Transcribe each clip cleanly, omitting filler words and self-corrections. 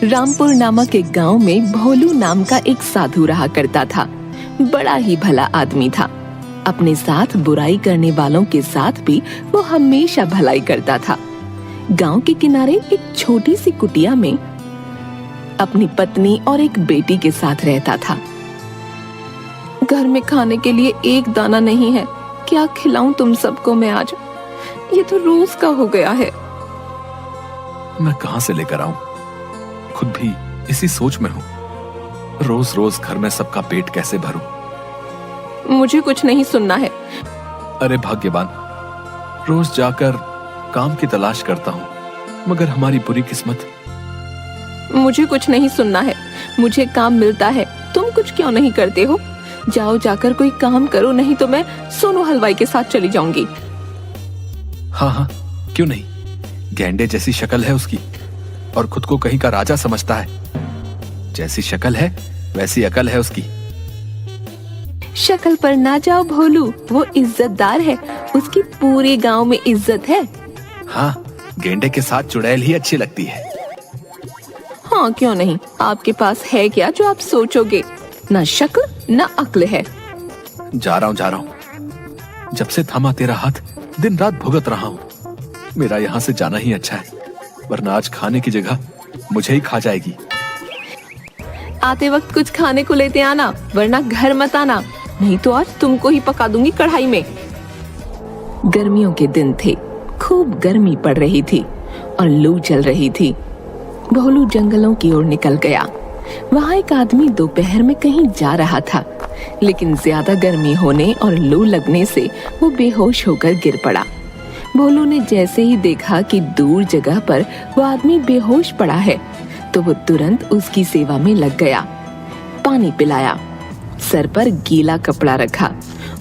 रामपुर नामक एक गांव में भोलू नाम का एक साधु रहा करता था। बड़ा ही भला आदमी था। अपने साथ बुराई करने वालों के साथ भी वो हमेशा भलाई करता था। गांव के किनारे एक छोटी सी कुटिया में अपनी पत्नी और एक बेटी के साथ रहता था। घर में खाने के लिए एक दाना नहीं है, क्या खिलाऊं तुम सबको मैं आज? ये तो रोज का हो गया है। मैं कहां से लेकर आऊं? खुद भी इसी सोच में हूं। रोज रोज घर में सबका पेट कैसे भरूं? मुझे कुछ नहीं सुनना है। अरे भाग्यवान, रोज जाकर काम की तलाश करता हूं, मगर हमारी बुरी किस्मत। मुझे कुछ नहीं सुनना है। मुझे काम मिलता है, तुम कुछ क्यों नहीं करते हो? जाओ जाकर कोई काम करो, नहीं तो मैं सोनू हलवाई के साथ चली जाऊंगी। हाँ हाँ, क्यों नहीं। गैंडे जैसी शक्ल है उसकी और खुद को कहीं का राजा समझता है। जैसी शक्ल है वैसी अकल है उसकी। शक्ल पर ना जाओ भोलू, वो इज्जतदार है, उसकी पूरे गांव में इज्जत है। हाँ, गैंडे के साथ चुड़ैल ही अच्छी लगती है। हाँ क्यों नहीं, आपके पास है क्या जो आप सोचोगे? ना शक्ल ना अक्ल है। जा रहा हूँ। जब से थमा तेरा हाथ दिन रात भुगत रहा हूँ। मेरा यहाँ से जाना ही अच्छा है, वरना आज खाने की जगह मुझे ही खा जाएगी। आते वक्त कुछ खाने को लेते आना, वरना घर मत आना, नहीं तो आज तुमको ही पका दूंगी कढ़ाई में। गर्मियों के दिन थे, खूब गर्मी पड़ रही थी और लू चल रही थी। भोलू जंगलों की ओर निकल गया। वहाँ एक आदमी दोपहर में कहीं जा रहा था, लेकिन ज्यादा गर्मी होने और लू लगने से वो बेहोश होकर गिर पड़ा। भोलू ने जैसे ही देखा कि दूर जगह पर वो आदमी बेहोश पड़ा है, तो वो तुरंत उसकी सेवा में लग गया। पानी पिलाया, सर पर गीला कपड़ा रखा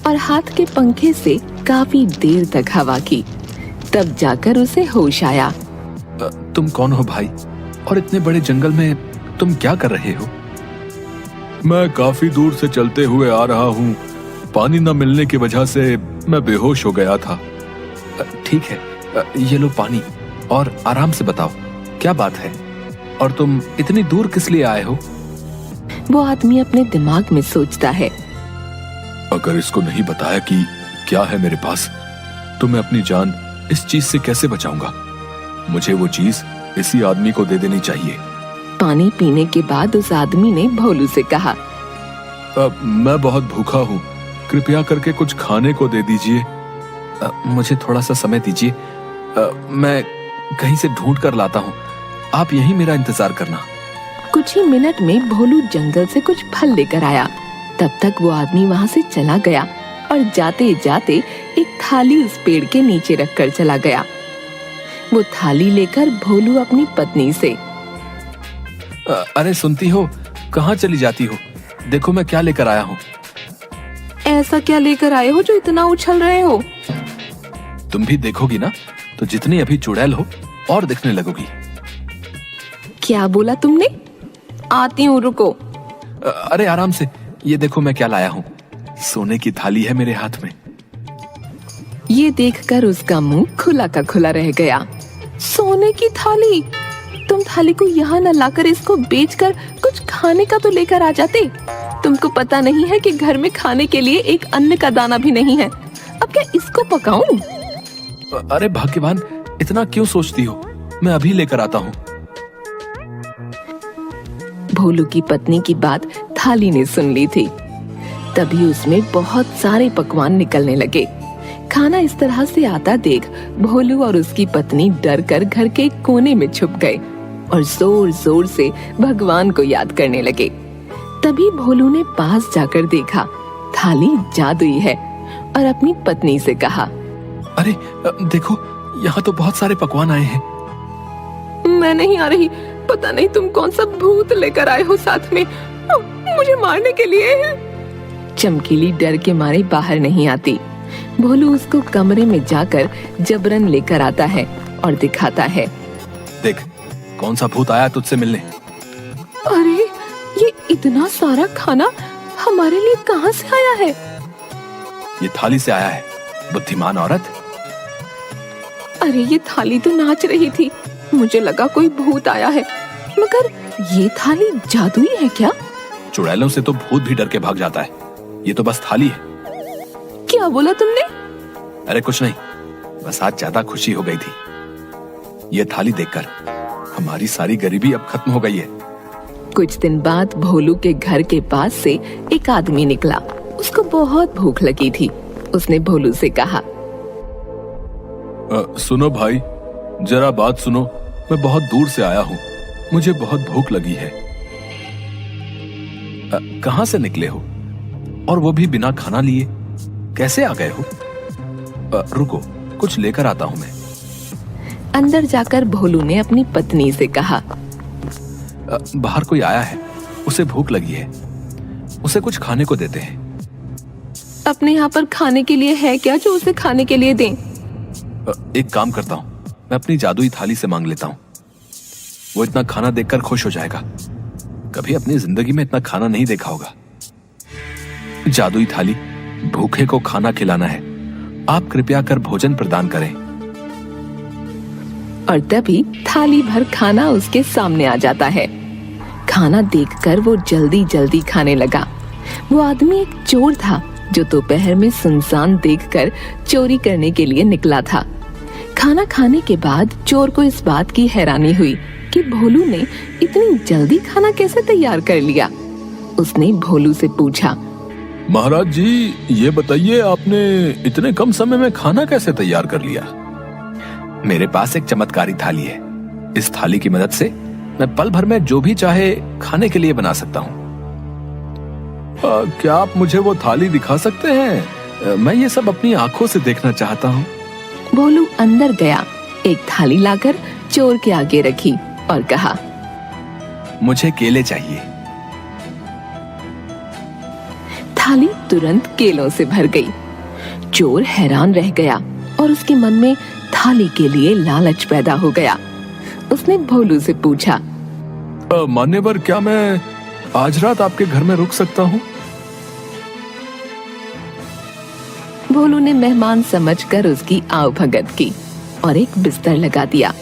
और हाथ के पंखे से काफी देर तक हवा की। तब जाकर उसे होश आया। तुम कौन हो भाई, और इतने बड़े जंगल में तुम क्या कर रहे हो? मैं काफी दूर से चलते हुए आ रहा हूँ। पानी न मिलने की वजह से मैं बेहोश हो गया था। ठीक है, ये लो पानी, और आराम से बताओ क्या बात है, और तुम इतनी दूर किस लिए आए हो? वो आदमी अपने दिमाग में सोचता है, अगर इसको नहीं बताया कि क्या है मेरे पास, तो मैं अपनी जान इस चीज से कैसे बचाऊंगा? मुझे वो चीज इसी आदमी को दे देनी चाहिए। पानी पीने के बाद उस आदमी ने भोलू से कहा, मैं बहुत भूखा हूँ, कृपया करके कुछ खाने को दे दीजिए। मुझे थोड़ा सा समय दीजिए, मैं कहीं से ढूंढ कर लाता हूँ, आप यहीं मेरा इंतजार करना। कुछ ही मिनट में भोलू जंगल से कुछ फल लेकर आया। तब तक वो आदमी वहाँ से चला गया और जाते जाते एक थाली उस पेड़ के नीचे रखकर चला गया। वो थाली लेकर भोलू अपनी पत्नी से, अरे सुनती हो, कहाँ चली जाती हो? देखो मैं क्या लेकर आया हूँ। ऐसा क्या लेकर आए हो जो इतना उछल रहे हो? तुम भी देखोगी ना तो जितनी अभी चुड़ैल हो और दिखने लगोगी। क्या बोला तुमने? आती हूँ, रुको। अरे आराम से, ये देखो मैं क्या लाया हूँ। सोने की थाली है मेरे हाथ में। ये देखकर उसका मुंह खुला का खुला रह गया। सोने की थाली? तुम थाली को यहाँ न लाकर इसको बेचकर कुछ खाने का तो लेकर आ जाते। तुमको पता नहीं है कि घर में खाने के लिए एक अन्न का दाना भी नहीं है। अब क्या इसको पकाऊं? अरे भाग्यवान, इतना क्यों सोचती हो? मैं अभी लेकर आता हूँ। भोलू की पत्नी की बात थाली ने सुन ली थी। तभी उसमें बहुत सारे पकवान निकलने लगे। खाना इस तरह से आता देख भोलू और उसकी पत्नी डर कर घर के कोने में छुप गए और जोर जोर से भगवान को याद करने लगे। तभी भोलू ने पास जाकर देखा, थाली जादुई है, और अपनी पत्नी से कहा, अरे देखो, यहाँ तो बहुत सारे पकवान आए हैं। मैं नहीं आ रही, पता नहीं तुम कौन सा भूत लेकर आए हो साथ में, मुझे मारने के लिए। चमकीली डर के मारे बाहर नहीं आती। भोलू उसको कमरे में जाकर जबरन लेकर आता है और दिखाता है, देख कौन सा भूत आया तुझसे मिलने। अरे ये इतना सारा खाना हमारे लिए कहाँ से आया है? ये थाली से आया है, बुद्धिमान औरत। अरे ये थाली तो नाच रही थी, मुझे लगा कोई भूत आया है। मगर ये थाली जादुई है क्या? चुड़ैलों से तो भूत भी डर के भाग जाता है, ये तो बस थाली है। क्या बोला तुमने? अरे कुछ नहीं, बस आज ज्यादा खुशी हो गई थी। ये थाली देखकर हमारी सारी गरीबी अब खत्म हो गई है। कुछ दिन बाद भोलू के घर के पास से एक आदमी निकला। उसको बहुत भूख लगी थी। उसने भोलू से कहा, सुनो भाई, जरा बात सुनो। मैं बहुत दूर से आया हूँ, मुझे बहुत भूख लगी है। कहाँ से निकले हो, और वो भी बिना खाना लिए? कैसे आ गए हो? रुको, कुछ लेकर आता हूँ मैं। अंदर जाकर भोलू ने अपनी पत्नी से कहा, बाहर कोई आया है, उसे भूख लगी है, उसे कुछ खाने को देते हैं। अपने यहाँ पर खाने के लिए है क्या जो उसे खाने के लिए दें? एक काम करता हूँ, मैं अपनी जादुई थाली से मांग लेता हूँ। वो इतना खाना देखकर खुश हो जाएगा। कभी अपनी जिंदगी में इतना खाना नहीं देखा होगा। जादुई थाली, भूखे को खाना खिलाना है, आप कृपया कर भोजन प्रदान करें। और तभी थाली भर खाना उसके सामने आ जाता है। खाना देखकर वो जल्दी जल्दी खाने लगा। वो आदमी एक चोर था जो दोपहर में सुनसान देखकर चोरी करने के लिए निकला था। खाना खाने के बाद चोर को इस बात की हैरानी हुई कि भोलू ने इतनी जल्दी खाना कैसे तैयार कर लिया। उसने भोलू से पूछा, महाराज जी, ये बताइए, आपने इतने कम समय में खाना कैसे तैयार कर लिया? मेरे पास एक चमत्कारी थाली है। इस थाली की मदद से मैं पल भर में जो भी चाहे खाने के लिए बना सकता हूँ। क्या आप मुझे वो थाली दिखा सकते हैं? मैं ये सब अपनी आंखों से देखना चाहता हूँ। भोलू अंदर गया, एक थाली लाकर चोर के आगे रखी और कहा, मुझे केले चाहिए। थाली तुरंत केलों से भर गई। चोर हैरान रह गया और उसके मन में थाली के लिए लालच पैदा हो गया। उसने भोलू से पूछा, मान्यवर, क्या मैं आज रात आपके घर में रुक सकता हूँ? भोलू ने मेहमान समझकर उसकी आवभगत की और एक बिस्तर लगा दिया।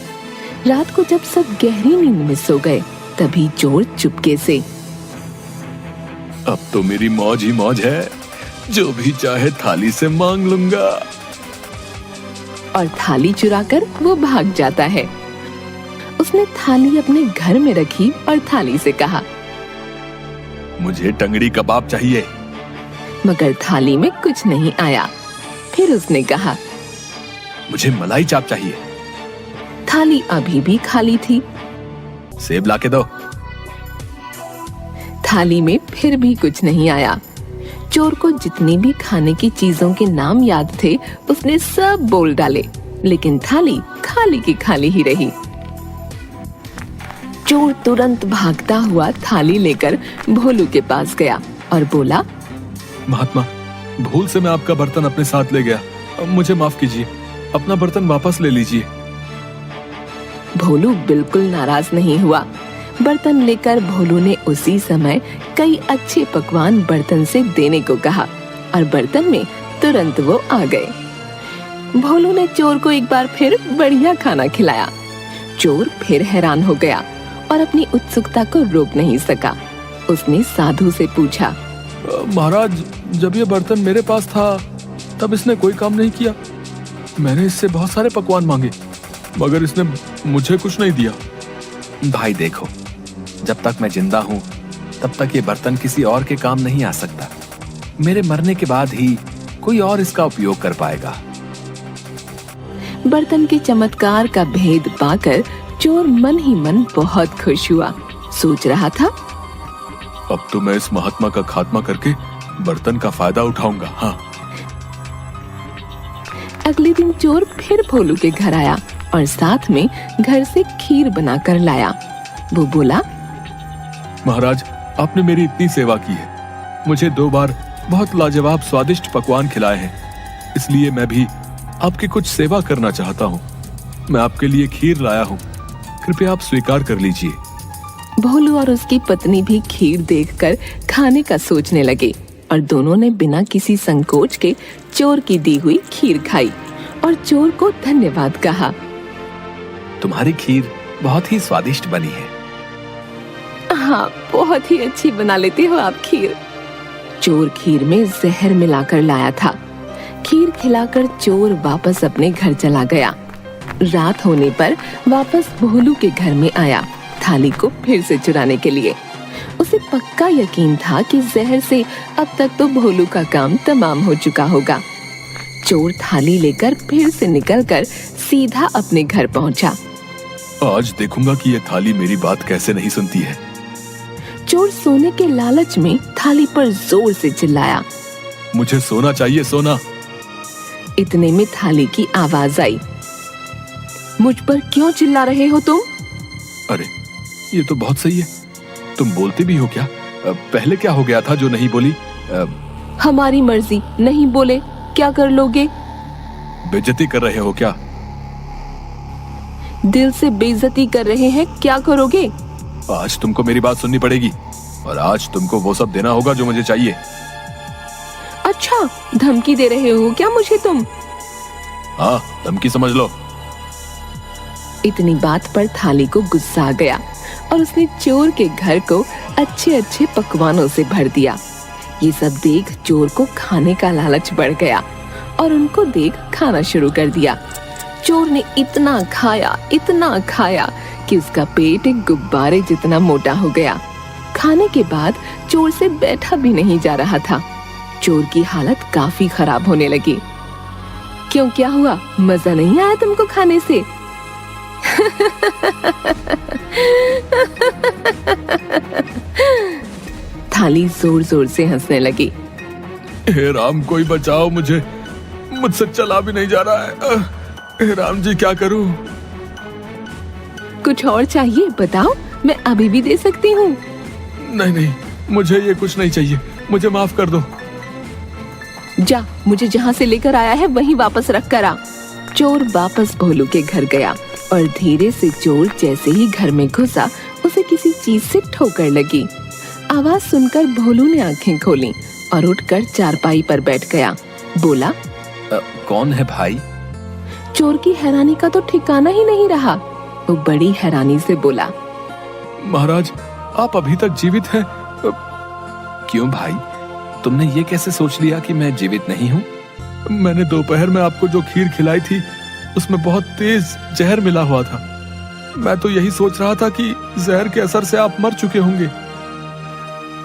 रात को जब सब गहरी नींद में सो गए, तभी चोर चुपके से, अब तो मेरी मौज ही मौज है, जो भी चाहे थाली से मांग लूंगा। और थाली चुराकर वो भाग जाता है। उसने थाली अपने घर में रखी और थाली से कहा, मुझे टंगड़ी कबाब चाहिए। मगर थाली में कुछ नहीं आया। फिर उसने कहा, मुझे मलाई चाप चाहिए। थाली अभी भी खाली थी। सेब लाके दो। थाली में फिर भी कुछ नहीं आया। चोर को जितनी भी खाने की चीजों के नाम याद थे, उसने सब बोल डाले, लेकिन थाली खाली की खाली ही रही। चोर तुरंत भागता हुआ थाली लेकर भोलू के पास गया और बोला, महात्मा, भूल से मैं आपका बर्तन अपने साथ ले गया, अब मुझे माफ कीजिए, अपना बर्तन वापस ले लीजिए। भोलू बिल्कुल नाराज नहीं हुआ। बर्तन लेकर भोलू ने उसी समय कई अच्छे पकवान बर्तन से देने को कहा और बर्तन में तुरंत वो आ गए। भोलू ने चोर को एक बार फिर बढ़िया खाना खिलाया। चोर फिर हैरान हो गया और अपनी उत्सुकता को रोक नहीं सका। उसने साधु से पूछा, महाराज, जब ये बर्तन मेरे पास था तब इसने कोई काम नहीं किया। मैंने इससे बहुत सारे पकवान मांगे, मगर इसने मुझे कुछ नहीं दिया। भाई देखो, जब तक मैं जिंदा हूँ तब तक ये बर्तन किसी और के काम नहीं आ सकता। मेरे मरने के बाद ही कोई और इसका उपयोग कर पाएगा। बर्तन के चमत्कार का भेद पाकर चोर मन ही मन बहुत खुश हुआ। सोच रहा था, अब तो मैं इस महात्मा का खात्मा करके बर्तन का फायदा उठाऊंगा। हाँ। अगले दिन चोर फिर भोलू के घर आया और साथ में घर से खीर बनाकर लाया। वो बोला, महाराज, आपने मेरी इतनी सेवा की है, मुझे 2 बार बहुत लाजवाब स्वादिष्ट पकवान खिलाए हैं, इसलिए मैं भी आपकी कुछ सेवा करना चाहता हूँ। मैं आपके लिए खीर लाया हूँ, कृपया आप स्वीकार कर लीजिए। भोलू और उसकी पत्नी भी खीर देखकर खाने का सोचने लगे और दोनों ने बिना किसी संकोच के चोर की दी हुई खीर खाई और चोर को धन्यवाद कहा। तुम्हारी खीर बहुत ही स्वादिष्ट बनी है। हाँ, बहुत ही अच्छी बना लेते हो आप खीर। चोर खीर में जहर मिलाकर लाया था। खीर खिलाकर चोर वापस अपने घर चला गया। रात होने पर वापस भोलू के घर में आया, थाली को फिर से चुराने के लिए। उसे पक्का यकीन था कि जहर से अब तक तो भोलू का काम तमाम हो चुका होगा। चोर थाली लेकर फिर से निकलकर सीधा अपने घर पहुंचा। आज देखूंगा कि ये थाली मेरी बात कैसे नहीं सुनती है। चोर सोने के लालच में थाली पर जोर से चिल्लाया। मुझे सोना चाहिए, सोना। इतने में थाली की आवाज आई। मुझ पर क्यों चिल्ला रहे हो तुम? अरे ये तो बहुत सही है। तुम बोलती भी हो क्या? पहले क्या हो गया था जो नहीं बोली? हमारी मर्जी, नहीं बोले क्या कर लोगे? बेइज्जती कर रहे हो क्या? दिल से बेइज्जती कर रहे हैं, क्या करोगे? आज तुमको मेरी बात सुननी पड़ेगी और आज तुमको वो सब देना होगा जो मुझे चाहिए। अच्छा, धमकी दे रहे हो क्या मुझे तुम? हाँ, धमकी समझ लो। इतनी बात पर थाली को गुस्सा आ गया और उसने चोर के घर को अच्छे अच्छे पकवानों से भर दिया। ये सब देख चोर को खाने का लालच बढ़ गया और उनको देख खाना शुरू कर दिया। चोर ने इतना खाया कि उसका पेट एक गुब्बारे जितना मोटा हो गया। खाने के बाद चोर से बैठा भी नहीं जा रहा था। चोर की हालत काफी खराब होने लगी। क्यों, क्या हुआ? मजा नहीं आया तुमको खाने से? थाली जोर जोर से हंसने लगी। हे राम, कोई बचाओ मुझे, मुझसे चला भी नहीं जा रहा है। हे राम जी, क्या करूं? कुछ और चाहिए? बताओ, मैं अभी भी दे सकती हूँ। नहीं, मुझे ये कुछ नहीं चाहिए, मुझे माफ कर दो। जा, मुझे जहाँ से लेकर आया है वहीं वापस रख कर आ। चोर वापस भोलू के घर गया और धीरे से चोर जैसे ही घर में घुसा उसे किसी चीज से ठोकर लगी। आवाज सुनकर भोलू ने आंखें खोली और उठकर चारपाई पर बैठ गया। बोला, कौन है भाई? चोर की हैरानी का तो ठिकाना ही नहीं रहा। वो बड़ी हैरानी से बोला, महाराज, आप अभी तक जीवित हैं? क्यों भाई, तुमने ये कैसे सोच लिया कि मैं जीवित नहीं हूँ? मैंने दोपहर में आपको जो खीर खिलाई थी उसमें बहुत तेज जहर मिला हुआ था। मैं तो यही सोच रहा था कि जहर के असर से आप मर चुके होंगे।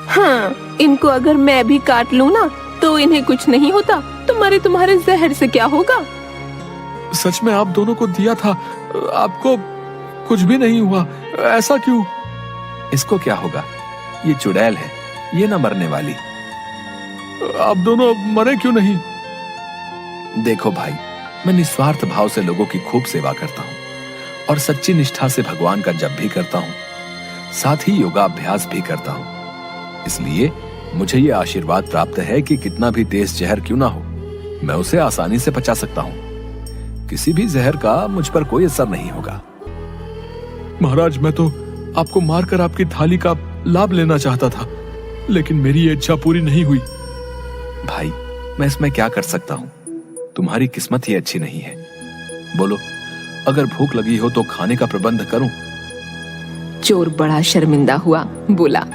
हाँ, इनको अगर मैं भी काट लूं ना तो इन्हें कुछ नहीं होता। तुम्हारे जहर से क्या होगा? सच में आप दोनों को दिया था, आपको कुछ भी नहीं हुआ। ऐसा क्यों? इसको क्या होगा? ये चुड़ैल है, ये ना मरने वाली। आप दोनों मरे क्यों नहीं? देखो भाई, मैं निस्वार्थ भाव से लोगों की खूब सेवा करता हूँ और सच्ची निष्ठा से भगवान का जप भी करता हूँ, साथ ही योगाभ्यास भी करता हूँ। इसलिए मुझे ये आशीर्वाद प्राप्त है कि कितना भी तेज जहर क्यों ना हो, मैं उसे आसानी से पचा सकता हूँ। किसी भी जहर का मुझ पर कोई असर नहीं होगा। महाराज, मैं तो आपको मारकर आपकी थाली का लाभ लेना चाहता था, लेकिन मेरी ये इच्छा पूरी नहीं हुई। भाई, मैं इसमें क्या कर सकता हूँ? तुम्हारी किस्मत ही अच्छी नहीं है। बोलो, अगर भूख लगी हो तो खाने का प्रबंध करूं? चोर बड़ा शर्मिंदा हुआ, बोला,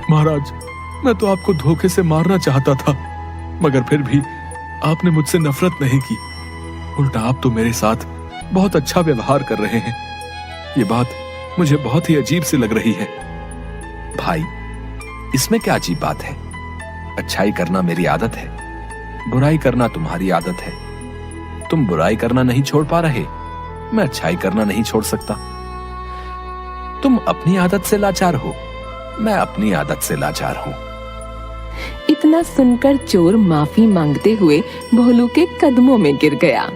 महाराज, मैं तो आपको धोखे से मारना चाहता था, मगर फिर भी आपने मुझसे नफरत नहीं की। उल्टा आप तो मेरे साथ बहुत अच्छा व्यवहार कर रहे हैं। ये बात मुझे बहुत ही अजीब सी लग रही है। भाई, इसमें क्या अजीब बात है? अच्छाई करना मेरी आदत है, बुराई करना तुम्हारी आदत है। तुम बुराई करना नहीं छोड़ पा रहे, मैं अच्छाई करना नहीं छोड़ सकता। तुम अपनी आदत से लाचार हो, मैं अपनी आदत से लाचार हूं। इतना सुनकर चोर माफी मांगते हुए भोलू के कदमों में गिर गया।